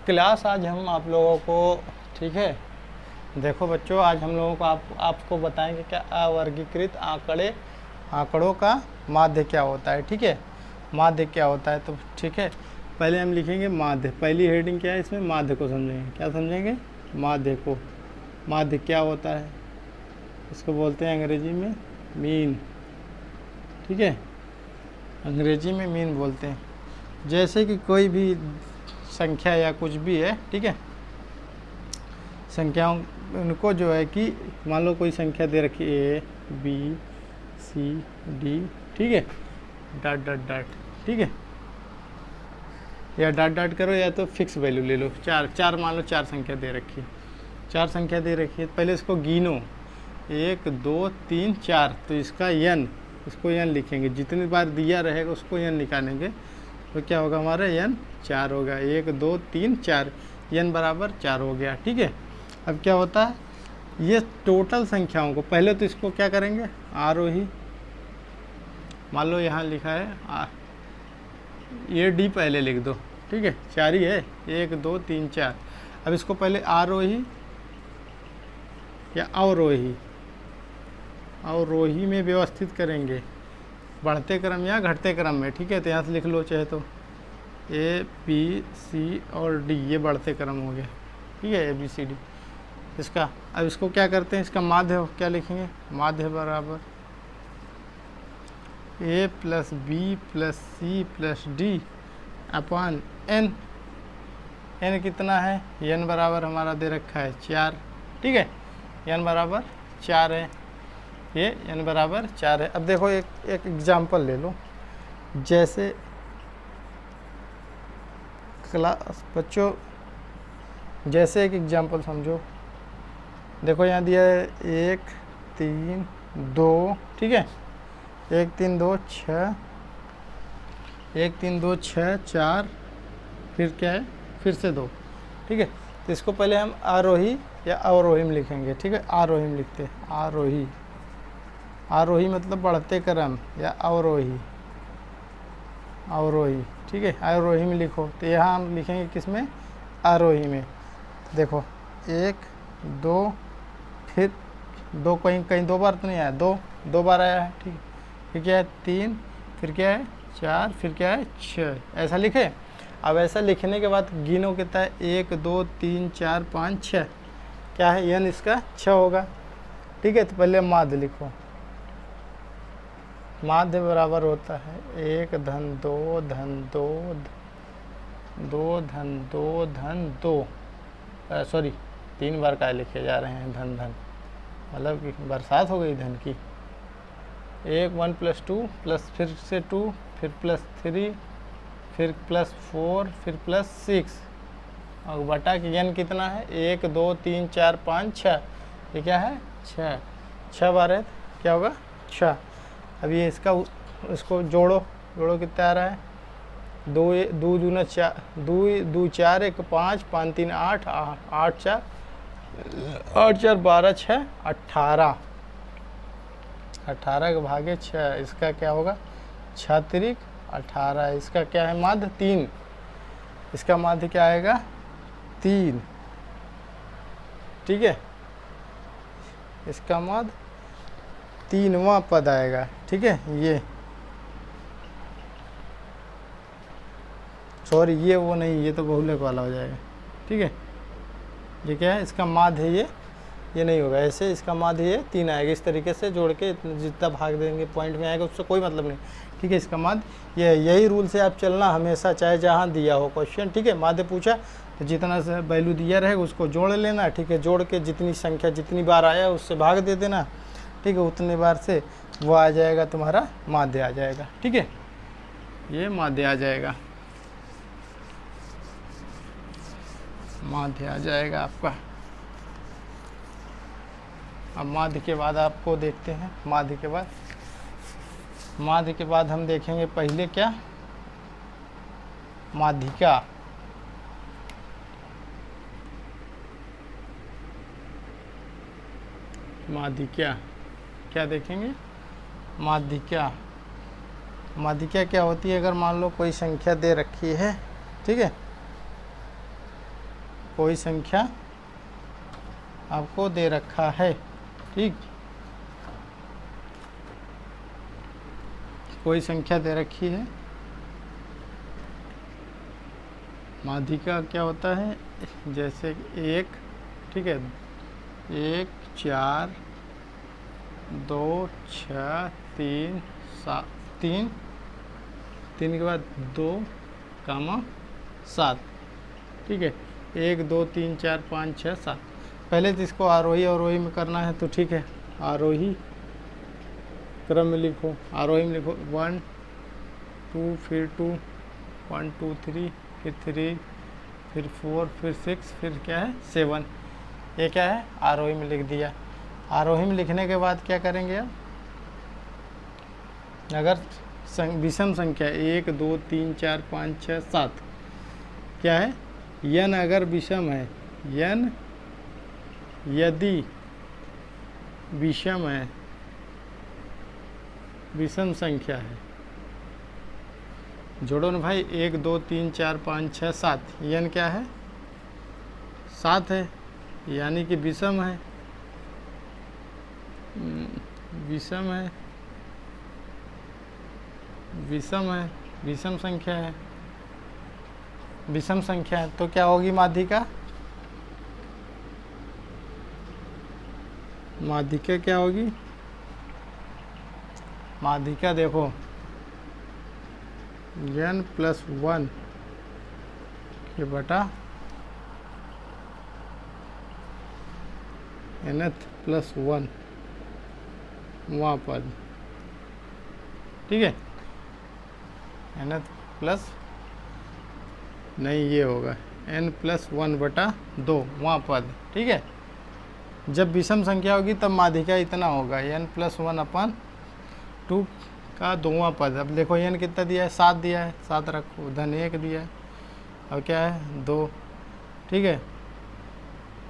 Class आज हम आप लोगों को, ठीक है, देखो बच्चों, आज हम लोगों को आपको बताएंगे क्या अवर्गीकृत आंकड़ों का माध्य क्या होता है। ठीक है, माध्य क्या होता है, तो ठीक है, पहले हम लिखेंगे माध्य। पहली हेडिंग क्या है, इसमें माध्य को समझेंगे। क्या समझेंगे? माध्य को। माध्य क्या होता है, इसको बोलते हैं अंग्रेजी में मीन। ठीक है, अंग्रेजी में मीन बोलते हैं। जैसे कि कोई भी संख्या या कुछ भी है, ठीक है, संख्याओं उनको जो है कि मान लो कोई संख्या दे रखी ए बी सी डी, ठीक है, डॉट डॉट डॉट, ठीक है, या डॉट डॉट करो या तो फिक्स वैल्यू ले लो। चार मान लो चार संख्या दे रखी है, चार संख्या दे रखी है, पहले इसको गिनो 1 2 3 4, तो इसका n, इसको n लिखेंगे। जितनी बार दिया रहेगा उसको n निकालेंगे, तो क्या होगा हमारा n 4 होगा। 1 2 3 4, n बराबर 4 हो गया। ठीक है, अब क्या होता है, ये टोटल संख्याओं को पहले तो इसको क्या करेंगे, आरोही, मान लो यहाँ लिखा है ये डी पहले लिख दो, ठीक है, 4 ही है, 1 2 3 4। अब इसको पहले आरोही या अवरोही, अवरोही में व्यवस्थित करेंगे, बढ़ते क्रम या घटते क्रम में। ठीक है, तो यहाँ से लिख लो चाहे तो ए बी सी और डी, ये बढ़ते क्रम हो गया। ठीक है, ए बी सी डी इसका। अब इसको क्या करते हैं, इसका माध्य क्या लिखेंगे, माध्य बराबर A plus B plus C plus D upon N. N कितना है, एन बराबर हमारा दे रखा है 4। ठीक है, एन बराबर 4 है, ये एन बराबर 4 है। अब देखो एक एग्जाम्पल ले लो। जैसे क्लास बच्चों, जैसे एक एग्जाम्पल समझो, देखो यहाँ दिया है 1 3 2, ठीक है, 1 3 2 6, 1 3 2 6 4, फिर क्या है, फिर से 2। ठीक है, तो इसको पहले हम आरोही या अवरोही में लिखेंगे। ठीक है, आरोही में लिखते हैं, आरोही। आरोही मतलब बढ़ते क्रम, या अवरोही, अवरोही। ठीक है, आरोही में लिखो, तो यहाँ हम लिखेंगे किस में, आरोही में। देखो 1 2, फिर 2, कहीं 2 बार तो नहीं आया, 2 बार आया है। ठीक है, फिर क्या है 3, फिर क्या है 4, फिर क्या है 6, ऐसा लिखे। अब ऐसा लिखने के बाद गिनो कितना है, 1 2 3 4 5 6, क्या है n इसका 6 होगा। ठीक है, तो पहले माध्य लिखो। माध्य बराबर होता है 1 धन 2 धन 2 2 धन 2 धन 2, सॉरी 3 बार का लिखे जा रहे हैं धन धन, मतलब कि बरसात हो गई धन की। 1 1 प्लस 2 प्लस फिर से 2, फिर प्लस 3, फिर प्लस 4, फिर प्लस 6, और बटा कि n कितना है, 1 2 3 4 5 6, ये क्या है 6। 6 बार है क्या होगा 6। अब ये इसको जोड़ो कितना आ रहा है, 2 2 दूना 4, 2 2 4 1 5 5 3 8 8 4 12 6 18, 18 के भागे 6, इसका क्या होगा 6 त्रिक 18। इसका क्या है माध्य 3, इसका माध्य क्या आएगा 3। ठीक है, इसका माध्य 3वां पद आएगा। ठीक है, ये सॉरी ये वो नहीं, ये तो बहुलक वाला हो जाएगा। ठीक है, ये क्या है, इसका माध्य ये नहीं होगा, ऐसे इसका माध्य ये 3 आएगा। इस तरीके से जोड़ के जितना भाग देंगे पॉइंट में आएगा, उससे कोई मतलब नहीं। ठीक है, इसका माध्य यही रूल से आप चलना हमेशा, चाहे जहाँ दिया हो क्वेश्चन। ठीक है, माध्य पूछा तो जितना से वैल्यू दिया रहेगा उसको जोड़ लेना। ठीक है, जोड़ के जितनी संख्या जितनी बार आया उससे भाग दे देना। ठीक है, उतने बार से वो आ जाएगा, तुम्हारा माध्य आ जाएगा। ठीक है, ये माध्य आ जाएगा, माध्य आ जाएगा आपका। अब माध्य के बाद आपको देखते हैं, माध्य के बाद हम देखेंगे पहले क्या, माध्यिका। माध्यिका क्या देखेंगे, माध्यिका। माध्यिका क्या होती है, अगर मान लो कोई संख्या दे रखी है, ठीक है, कोई संख्या आपको दे रखा है, ठीक, कोई संख्या दे रखी है। माध्यिका क्या होता है, जैसे एक, ठीक है, 1 4 2 6 3 7, 3 3 के बाद 2 कामा 7, ठीक है, 1 2 3 4 5 6 7। पहले तो इसको आरोही अवरोही में करना है, तो ठीक है, आरोही क्रम में लिखो, आरोही में लिखो 1 2 फिर 2 1 2 3 फिर 3 फिर 4 फिर 6 फिर क्या है 7। ये क्या है, आरोही में लिख दिया। आरोही में लिखने के बाद क्या करेंगे अब, अगर विषम संख्या 1 2 3 4 5 6 7 क्या है, n अगर विषम है, n यदि विषम है, विषम संख्या है, जोड़ो ना भाई, 1 2 3 4 5 6 7, n क्या है 7 है, यानी कि विषम है, विषम है, विषम है, विषम संख्या है, विषम संख्या है, तो क्या होगी माध्यिका, माध्यिका क्या होगी, माध्यिका देखो n+1 के बटा nth+1 वहाँ पद, ठीक है, nth प्लस नहीं, ये होगा n+1 बटा 2 वहाँ पद, ठीक है। जब विषम संख्या होगी तब माध्यिका इतना होगा, n+1/2 का 2वां पद। अब देखो n कितना दिया है, 7 दिया है, 7 रखो, धन 1 दिया है, अब क्या है 2, ठीक है,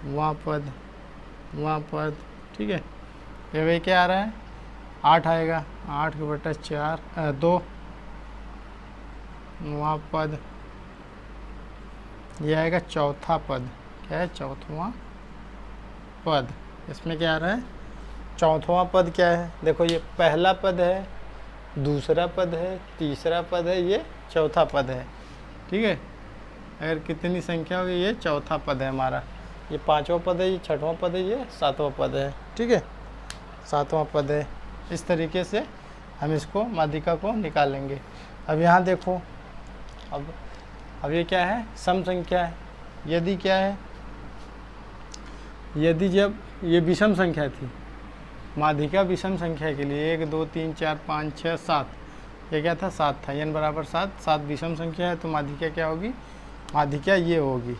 वहाँ पद, वहाँ पद, ठीक है। ये वही क्या आ रहा है, 8 आएगा, 8 के बटा 4 2 वहाँ पद, ये आएगा चौथा पद, क्या है चौथवा पद। इसमें क्या आ रहा है, चौथवा पद क्या है, देखो ये पहला पद है, दूसरा पद है, तीसरा पद है, ये चौथा पद है, ठीक है। अगर कितनी संख्या होगी, ये चौथा पद है हमारा, ये 5वां पद है, ये 6वां पद है, ये 7वां पद है, ठीक है, 7वां पद है। इस तरीके से हम इसको माध्यिका को निकालेंगे। अब यहाँ देखो, अब ये क्या है, सम संख्या है। यदि क्या है, यदि जब ये विषम संख्या थी, माध्यिका विषम संख्या के लिए 1 2 3 4 5 6 7, ये क्या था 7 था, n बराबर 7, 7 विषम संख्या है, तो माध्यिका क्या होगी, माध्यिका ये होगी।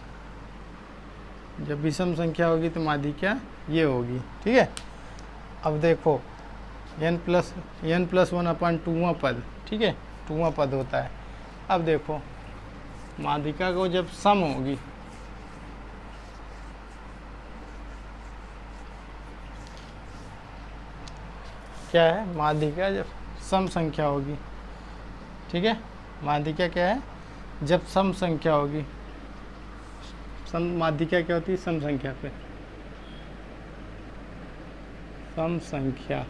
जब विषम संख्या होगी तो माध्यिका ये होगी, ठीक है। अब देखो n+1/2वां पद, ठीक है, 2वां पद होता है। अब देखो माध्यिका को जब सम होगी, क्या है, माध्यिका जब सम संख्या होगी, ठीक है, माध्यिका क्या है, जब सम संख्या होगी, सम माध्यिका क्या होती है, सम संख्या पे, सम संख्या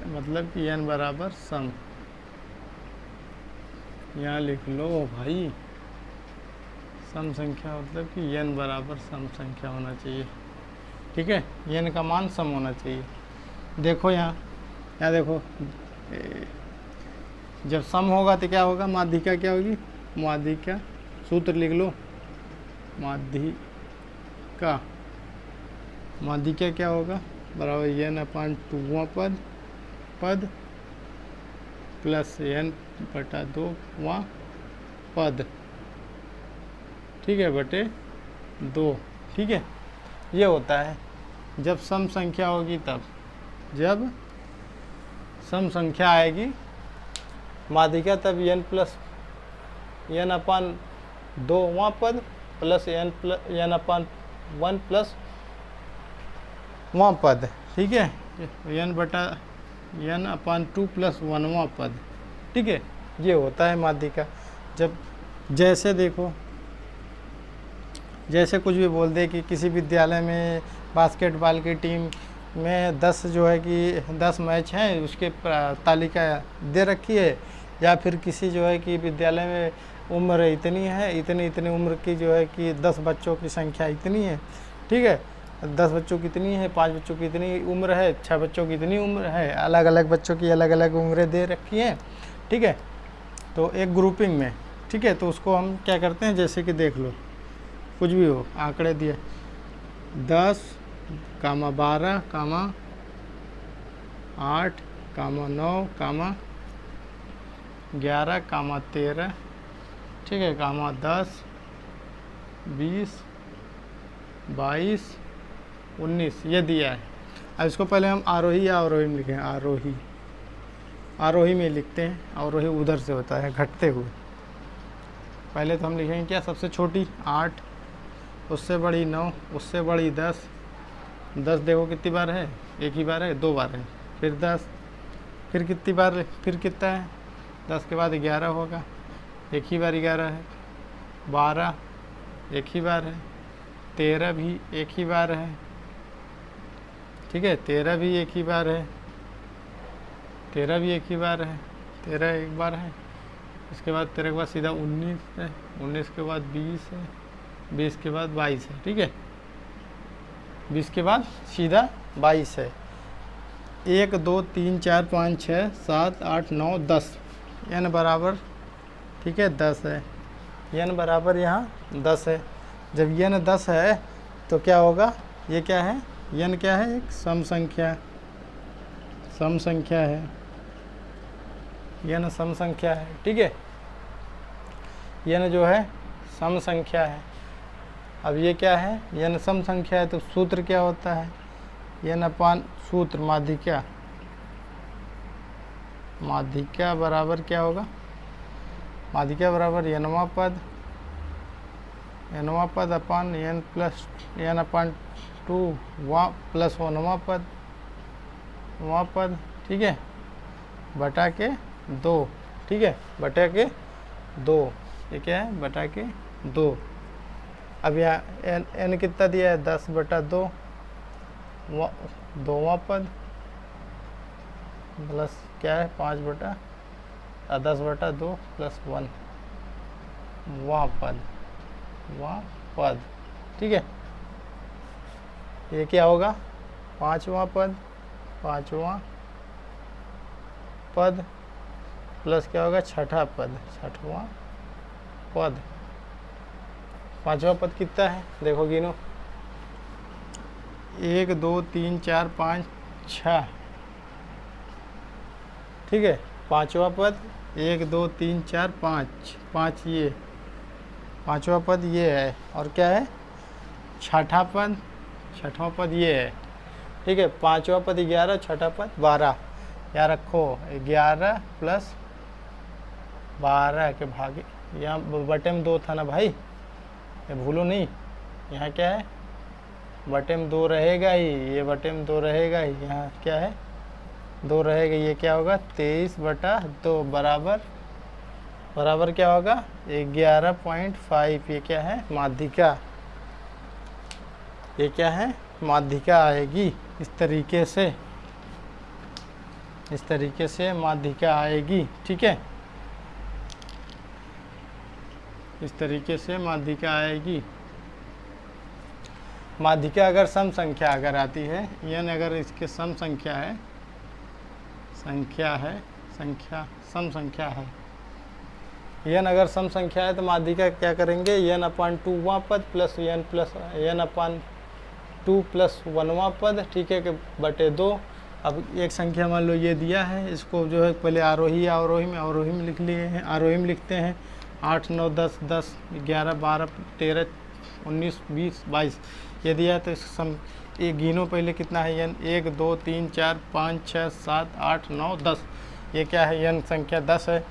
मतलब कि n बराबर सम, यहाँ लिख लो भाई, सम संख्या मतलब कि n बराबर सम संख्या होना चाहिए, ठीक है, n का मान सम होना चाहिए। देखो यहाँ देखो, जब सम होगा तो क्या होगा, माध्यिका क्या होगी, माध्यिका सूत्र लिख लो, माध्यिका क्या होगा, बराबर n/2वां पद प्लस n/2वां पद, ठीक है, बटे 2, ठीक है। ये होता है जब सम संख्या होगी, तब जब सम संख्या आएगी माध्यिका, तब n/2वां पद प्लस n/1 प्लस वां पद, ठीक है, n/2 प्लस 1वां पद, ठीक है, ये होता है माध्यिका। जब जैसे देखो जैसे कुछ भी बोल दे कि किसी विद्यालय में बास्केटबॉल की टीम में 10 जो है कि 10 मैच हैं, उसके तालिका दे रखी है, या फिर किसी जो है कि विद्यालय में उम्र इतनी है, इतनी इतनी उम्र की जो है कि 10 बच्चों की संख्या इतनी है, ठीक है, 10 बच्चों की इतनी है, 5 बच्चों की इतनी उम्र है, 6 बच्चों की इतनी उम्र है, अलग अलग बच्चों की अलग अलग उम्रें दे रखी हैं, ठीक है। तो एक ग्रुपिंग में, ठीक है, तो उसको हम क्या करते हैं, जैसे कि देख लो कुछ भी हो, आंकड़े दिए 10, 12, 8, 9, 11, 13, ठीक है, 10, 20, 22, 19 ये दिया है। अब इसको पहले हम आरोही या अवरोही में लिखें, आरोही में लिखते हैं, अवरोही उधर से होता है घटते हुए। पहले तो हम लिखेंगे क्या, सबसे छोटी 8, उससे बड़ी 9, उससे बड़ी 10, 10 देखो कितनी बार है, एक ही बार है, 2 बार है, फिर 10, फिर कितनी बार, फिर कितना है, 10 के बाद 11 होगा, एक ही बार 11 है, 12 एक ही बार है, 13 भी एक ही बार है, ठीक है, 13 भी एक ही बार है, 13 भी एक ही बार है, 13 एक बार है, इसके बाद 13 के बाद सीधा 19 है, 19 के बाद 20 है, 20 के बाद 22 है, ठीक है, 20 के बाद सीधा 22 है। 1 2 3 4 5 6 7 8 9 10 n बराबर, ठीक है, 10 है, n बराबर यहाँ 10 है। जब n 10 है तो क्या होगा, ये क्या है, n क्या है, एक सम संख्या है, n सम संख्या है, ठीक है, n जो है सम संख्या है। अब ये क्या है, n सम संख्या है, तो सूत्र क्या होता है, n अपान सूत्र माध्यिका बराबर क्या होगा, माध्यिका बराबर nवां पद अपान n अपान 2 प्लस 1वां पद, ठीक है, बटा के 2, ठीक है, बटा के 2, ये क्या है, बटा के 2। अब यहाँ n कितना दिया है, 10 बटा 2, 2वां पद प्लस क्या है, 5 बटा 10 बटा 2 प्लस 1 वां पद, ठीक है, ये क्या होगा, 5वां पद प्लस क्या होगा, 6वां पद। 5वां पद कितना है, देखो गिनो, 1 2 3 4 5 6, ठीक है, 5वां पद 1 2 3 4 5 ये 5वां पद ये है, और क्या है, 6वां पद ये है, ठीक है, 5वां पद 11, 6वां पद 12, यहाँ रखो 11 प्लस 12 के भागे, यहाँ बटे में 2 था ना भाई, ये भूलो नहीं, यहाँ क्या है, बटे में 2 रहेगा ही, ये बटे में 2 रहेगा ही, यहाँ क्या है, 2 रहेगा, ये क्या होगा, 23 बटा 2 बराबर क्या होगा, 11.5। ये क्या है, माध्यिका, ये क्या है, माध्यिका आएगी, इस तरीके से माध्यिका आएगी, ठीक है, इस तरीके से माध्यिका आएगी। माध्यिका अगर सम संख्या अगर आती है, n अगर इसके सम संख्या है, सम संख्या है, n अगर सम संख्या है तो माध्यिका क्या करेंगे, n अपान 2वां पद प्लस n अपान 2 प्लस 1वां पद, ठीक है, कि बटे 2। अब एक संख्या मान लो ये दिया है, इसको जो है पहले आरोही या अवरोही में लिख लिए हैं, आरोही में लिखते हैं, 8 9 10 10 11 12 13 19 20 22 ये दिया है, तो इस सम ये गिनो पहले कितना है, n 1 2 3 4 5 6 7 8 9 10, ये क्या है, n संख्या 10 है,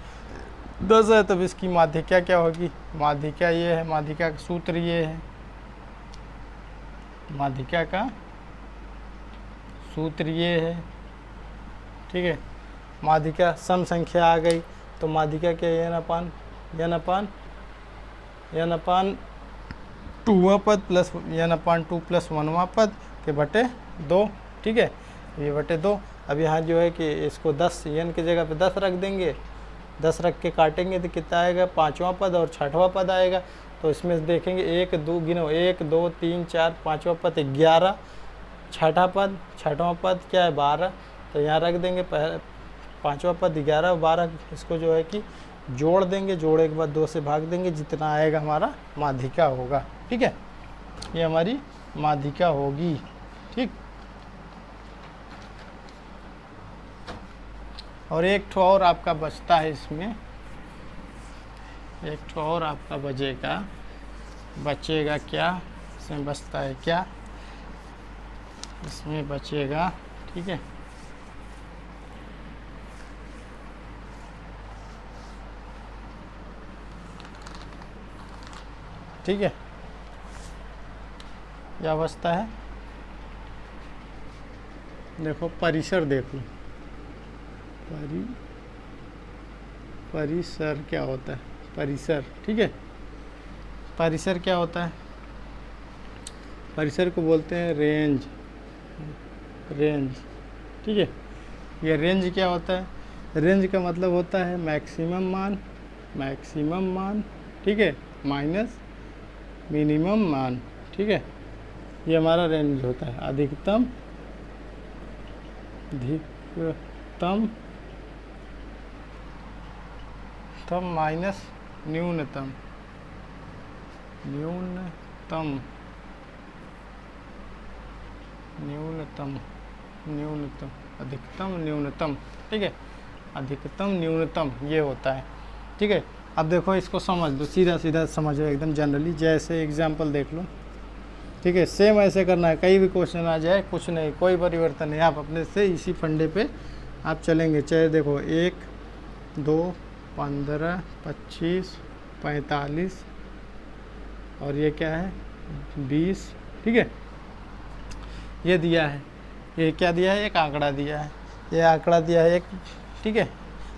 10 है, तब इसकी माध्यिका क्या होगी, माध्यिका ये है, माध्यिका का सूत्र ये है, माध्यिका का सूत्र ये है, ठीक है, माध्यिका सम संख्या आ गई, तो माध्यिका क्या, n अपान 2वां पद प्लस n/2 प्लस 1वां पद के बटे 2, ठीक है, ये बटे 2। अब यहाँ जो है कि इसको 10 n की जगह पे 10 रख देंगे, 10 रख के काटेंगे तो कितना आएगा, 5वां पद और 6वां पद आएगा। तो इसमें देखेंगे 1 2 गिनो 1 2 3 4, 5वां पद 11, 6वां पद क्या है 12, तो यहाँ रख देंगे 5वां पद 11 और 12, इसको जो है कि जोड़ देंगे, जोड़े के बाद 2 से भाग देंगे, जितना आएगा हमारा माध्यिका होगा, ठीक है, ये हमारी माध्यिका होगी, ठीक। और एक ठो और आपका बचता है इसमें, एक ठो और आपका बचेगा क्या, इसमें बचता है क्या, इसमें बचेगा, ठीक है, ठीक है, क्या बचता है, देखो परिसर, देखो परिसर क्या होता है, परिसर, ठीक है, परिसर क्या होता है, परिसर को बोलते हैं रेंज, ठीक है। ये रेंज क्या होता है, रेंज का मतलब होता है मैक्सिमम मान, ठीक है, माइनस मिनिमम मान, ठीक है, ये हमारा रेंज होता है, अधिकतम माइनस न्यूनतम, अधिकतम न्यूनतम, ठीक है, अधिकतम न्यूनतम ये होता है, ठीक है। अब देखो इसको समझ लो, सीधा समझो एकदम जनरली, जैसे एग्जांपल देख लो, ठीक है, सेम ऐसे करना है, कहीं भी क्वेश्चन आ जाए कुछ नहीं, कोई परिवर्तन नहीं, आप अपने से इसी फंडे पे आप चलेंगे। चाहे देखो 1 2 15 25 45 और ये क्या है 20, ठीक है, ये दिया है, ये क्या दिया है, एक आंकड़ा दिया है, ये आंकड़ा दिया है एक, ठीक है।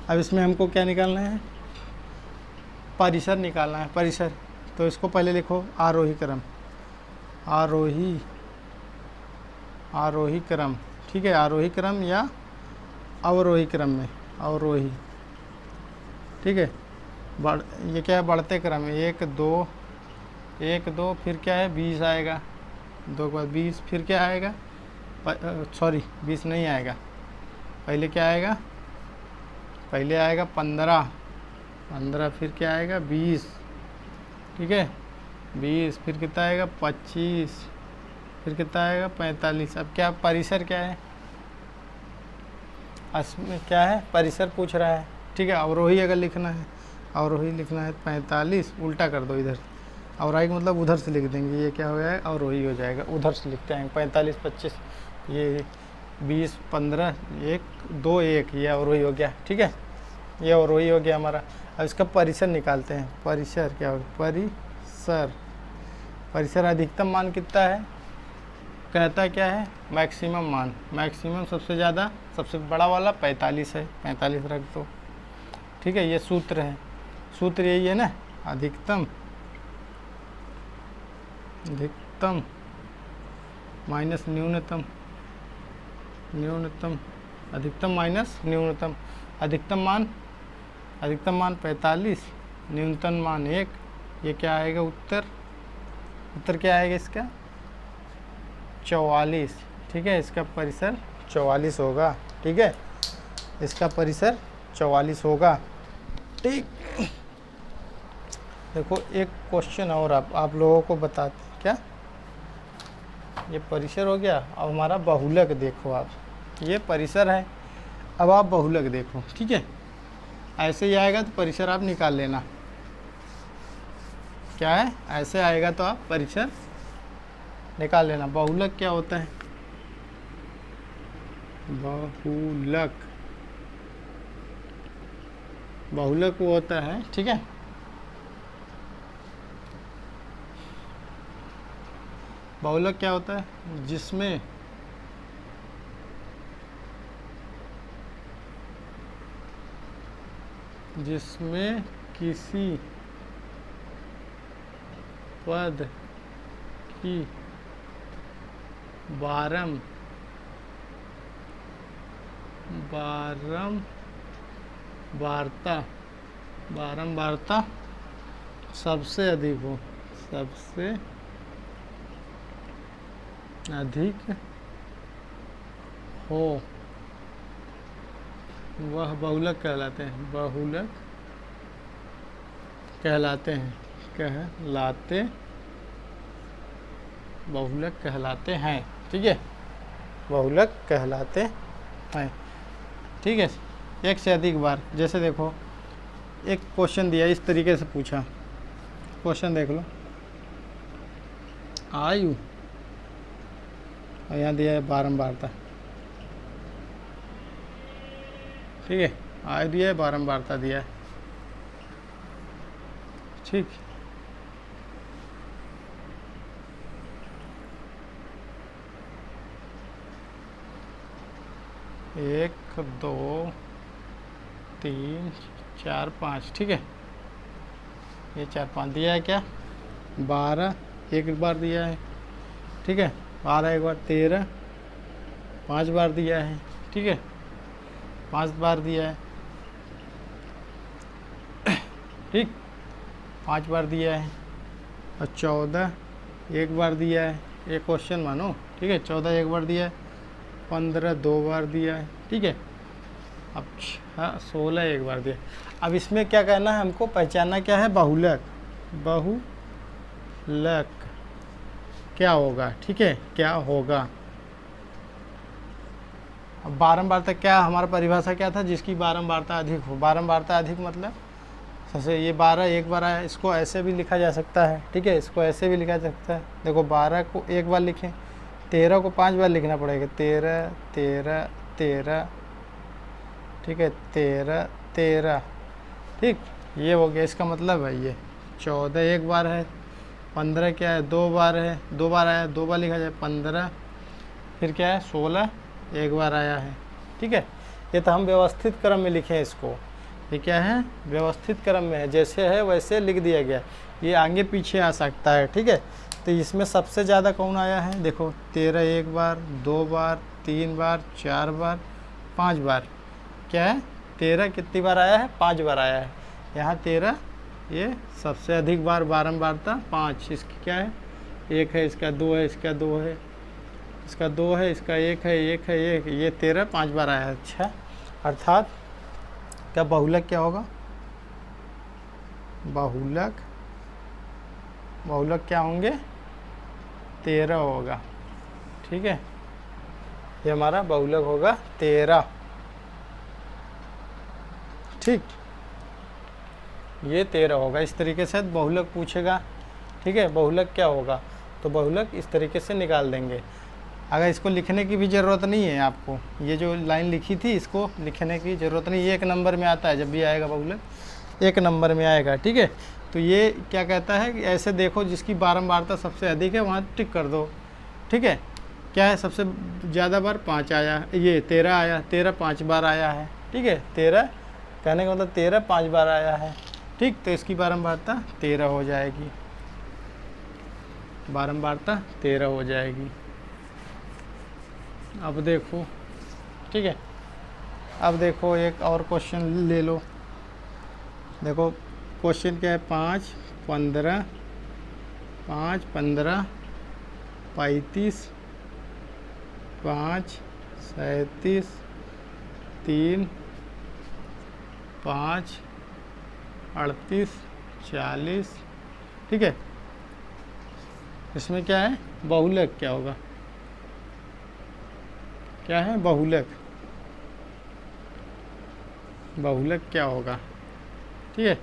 अब इसमें हमको क्या निकालना है, परिसर निकालना है, परिसर, तो इसको पहले लिखो आरोही क्रम, आरोही क्रम, ठीक है, आरोही क्रम या अवरोही क्रम में, अवरोही, ठीक है, ये क्या है बढ़ते क्रम में, 1 2 फिर क्या है 20 आएगा, 2 के बाद 20, फिर क्या आएगा, सॉरी 20 नहीं आएगा, पहले क्या आएगा, पहले आएगा 15, फिर क्या आएगा 20, ठीक है, 20, फिर कितना आएगा 25, फिर कितना आएगा 45। अब क्या परिसर क्या है, इसमें क्या है परिसर पूछ रहा है, ठीक है। अवरोही अगर लिखना है, अवरोही लिखना है 45, उल्टा कर दो इधर, अवरोही का मतलब उधर से लिख देंगे, ये क्या हो जाएगा अवरोही हो जाएगा, उधर से लिखते हैं 45 25, ये 20 15 1 2 1, ये अवरोही हो गया, ठीक है, ये अवरोही हो गया हमारा। अब इसका परिसर निकालते हैं, परिसर क्या होगा, परिसर अधिकतम मान कितना है, कहता क्या है मैक्सिमम मान, मैक्सिमम सबसे ज़्यादा सबसे बड़ा वाला 45 है, 45 रख दो, ठीक है, ये सूत्र है, सूत्र यही है ना, अधिकतम माइनस न्यूनतम, अधिकतम माइनस न्यूनतम, अधिकतम मान 45, न्यूनतम मान 1, ये क्या आएगा उत्तर क्या आएगा इसका 44, ठीक है, इसका परिसर 44 होगा, ठीक है, इसका परिसर 44 होगा, ठीक। देखो एक क्वेश्चन और आप लोगों को बताते, क्या ये परिसर हो गया, अब हमारा बहुलक देखो आप, ये परिसर है, अब आप बहुलक देखो, ठीक है, ऐसे ही आएगा तो परिसर आप निकाल लेना, क्या है ऐसे आएगा तो आप परिसर निकाल लेना। बहुलक क्या होता है, बहुलक वो होता है, ठीक है, बहुलक क्या होता है, जिसमें किसी पद की बारंबारता सबसे अधिक हो वह बहुलक कहलाते हैं। ठीक है, बहुलक कहलाते हैं। ठीक है, एक से अधिक बार, जैसे देखो एक क्वेश्चन दिया, इस तरीके से पूछा, क्वेश्चन देख लो, आयु, और यहाँ दिया है बारंबारता। ठीक है, आयु दिया है, बारंबारता दिया है। ठीक, एक, 2, 3, 4, 5। ठीक है, ये 4, 5 दिया है क्या, 12 एक बार दिया है। ठीक है, 12 एक बार, 13 5 बार दिया है। ठीक है, 5 बार दिया है। ठीक, 5 बार दिया है। और 14 एक बार दिया है, एक क्वेश्चन मानो। ठीक है, 14 एक बार दिया है। 15 2 बार दिया है। ठीक है, अब 16 एक बार दिया। अब इसमें क्या करना है हमको, पहचानना क्या है, बहुलक क्या होगा। ठीक है, क्या होगा। अब बारंबारता क्या, हमारा परिभाषा क्या था, जिसकी बारंबारता अधिक हो। बारंबारता अधिक मतलब सबसे, ये 12 एक बार आया, इसको ऐसे भी लिखा जा सकता है। ठीक है, इसको ऐसे भी लिखा जा सकता है। देखो 12 को एक बार लिखें, 13 को 5 बार लिखना पड़ेगा। 13 13 13। ठीक है, 13 13। ठीक, ये हो गया, इसका मतलब है ये 14 एक बार है। 15 क्या है, 2 बार है, 2 बार आया, 2 बार लिखा जाए। 15 फिर क्या है, 16 एक बार आया है। ठीक है, ये तो हम व्यवस्थित क्रम में लिखे हैं इसको। ये क्या है, व्यवस्थित क्रम में है, जैसे है वैसे लिख दिया गया। ये आगे पीछे आ सकता है। ठीक है, तो इसमें सबसे ज़्यादा कौन आया है, देखो 13 एक बार, 2 बार, 3 बार, 4 बार, 5 बार। क्या है, 13 कितनी बार आया है, 5 बार आया है। यहाँ 13 ये सबसे अधिक बार, बारंबारता 5। इसकी क्या है, 1 है, इसका 2 है, इसका 2 है, इसका 2 है, इसका 1 है, 1 है, 1। ये 13 5 बार आया है। अच्छा, अर्थात क्या बहुलक क्या होगा, बहुलक क्या होंगे, 13 होगा। ठीक है, ये हमारा बहुलक होगा 13। ठीक, ये 13 होगा। इस तरीके से बहुलक पूछेगा। ठीक है, बहुलक क्या होगा, तो बहुलक इस तरीके से निकाल देंगे। अगर इसको लिखने की भी ज़रूरत नहीं है आपको, ये जो लाइन लिखी थी इसको लिखने की ज़रूरत नहीं, ये 1 नंबर में आता है। जब भी आएगा बहुलक 1 नंबर में आएगा। ठीक है, तो ये क्या कहता है कि ऐसे देखो, जिसकी बारंबारता सबसे अधिक है वहाँ टिक कर दो। ठीक है, क्या है, सबसे ज़्यादा बार 5 आया, ये 13 आया, 13 5 बार आया है। ठीक है, 13 कहने का मतलब 13 5 बार आया है। ठीक, तो इसकी बारंबारता 13 हो जाएगी, बारंबारता 13 हो जाएगी। अब देखो, ठीक है, अब देखो एक और क्वेश्चन ले लो। देखो क्वेश्चन क्या है, 5 15 5 15 35 5 37 3 5 38 40। ठीक है, इसमें क्या है, बहुलक क्या होगा, क्या है, बहुलक क्या होगा। ठीक है,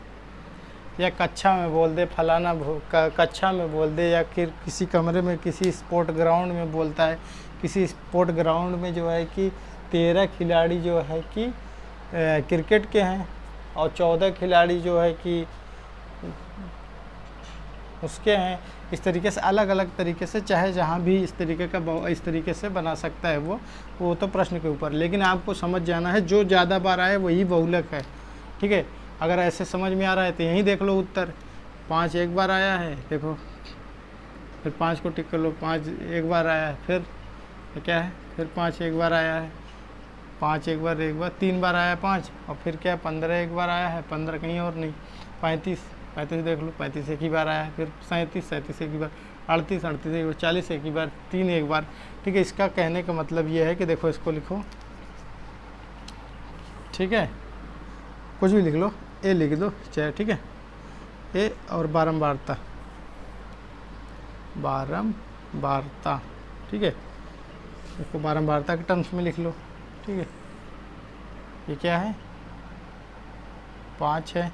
या कक्षा में बोल दे, फलाना कक्षा में बोल दे, या फिर किसी कमरे में, किसी स्पोर्ट ग्राउंड में बोलता है। किसी स्पोर्ट ग्राउंड में जो है कि 13 खिलाड़ी जो है कि क्रिकेट के हैं, और 14 खिलाड़ी जो है कि उसके हैं। इस तरीके से अलग अलग तरीके से, चाहे जहाँ भी इस तरीके से बना सकता है वो तो प्रश्न के ऊपर। लेकिन आपको समझ जाना है, जो ज़्यादा बार आए वही बहुलक है। ठीक है, अगर ऐसे समझ में आ रहा है तो यहीं देख लो उत्तर। 5 एक बार आया है, देखो फिर 5 को टिक कर लो, 5 एक बार आया है, फिर क्या है, फिर 5 एक बार आया है, 5 एक बार 3 बार आया है 5, और फिर क्या है 15 एक बार आया है, 15 कहीं और नहीं, 35 देख लो, 35 एक ही बार आया है, फिर 37 एक ही बार, 38 एक बार, 40 एक ही बार, 3 एक बार। ठीक है, इसका कहने का मतलब ये है कि देखो इसको लिखो, ठीक है, कुछ भी लिख लो, ए लिख दो चाहे, ठीक है, ए और बारंबारता, ठीक है, इसको बारंबारता के टर्म्स में लिख लो। ठीक है, ये क्या है, 5 है,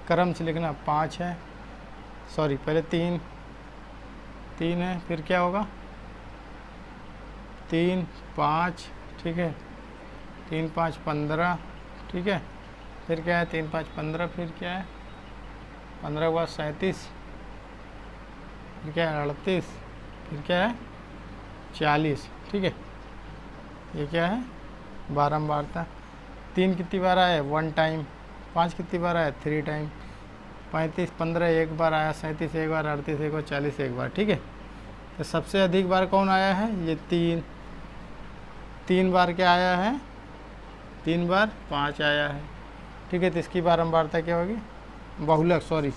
क्रम से लिखना 5 है, सॉरी पहले 3 है, फिर क्या होगा 3 5, ठीक है, 3 5 15, ठीक है, फिर क्या है 3 5 15, फिर क्या है 15 के बाद 37, फिर क्या है 38, फिर क्या है 40। ठीक है, ये क्या है बारंबारता। 3 कितनी बार आया, 1 टाइम, 5 कितनी बार आया, 3 टाइम, 35 15 एक बार आया, 37 एक बार, 38 एक बार, 40 एक बार। ठीक है, तो सबसे अधिक बार कौन आया है, ये 3 बार क्या आया है, 3 बार 5 आया है। ठीक है, तो इसकी बारंबारता क्या होगी, बहुलक, सॉरी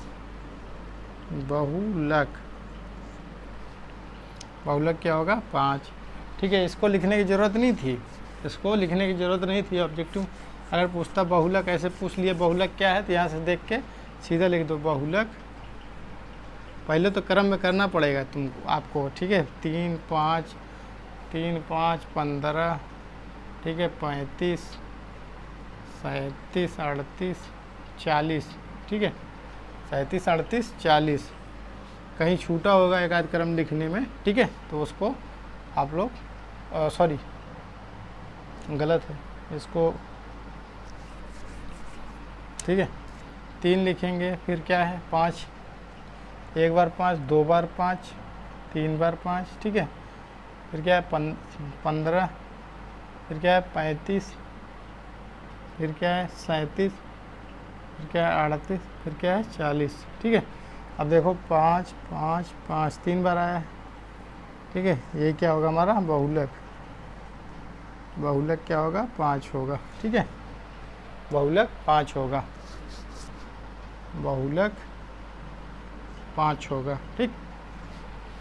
बहुलक क्या होगा 5। ठीक है, इसको लिखने की ज़रूरत नहीं थी, ऑब्जेक्टिव अगर पूछता बहुलक, ऐसे पूछ लिया बहुलक क्या है, तो यहाँ से देख के सीधा लिख दो बहुलक। पहले तो क्रम में करना पड़ेगा आपको। ठीक है, 3 5 15, ठीक है, 35 37 38 40। ठीक है, 37 38 40, कहीं छूटा होगा एक आध क्रम लिखने में। ठीक है, तो उसको आप लोग सॉरी गलत है, इसको ठीक है 3 लिखेंगे, फिर क्या है 5, एक बार 5, 2 बार 5, 3 बार 5। ठीक है, फिर क्या है 15, फिर क्या है 35, फिर क्या है 37, फिर क्या है 38, फिर क्या है 40। ठीक है, अब देखो 5 5 5 3 बार आया है। ठीक है, ये क्या होगा हमारा बहुलक क्या होगा 5 होगा। ठीक है, बहुलक 5 होगा, ठीक,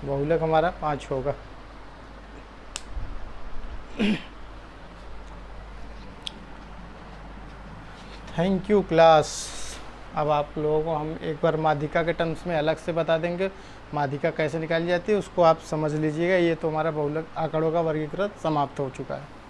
बहुलक हमारा 5 होगा। Thank you class. अब आप लोगों को हम एक बार माध्यिका के टर्म्स में अलग से बता देंगे, माध्यिका कैसे निकाली जाती है उसको आप समझ लीजिएगा। ये तो हमारा बहुलक आंकड़ों का वर्गीकृत समाप्त हो चुका है।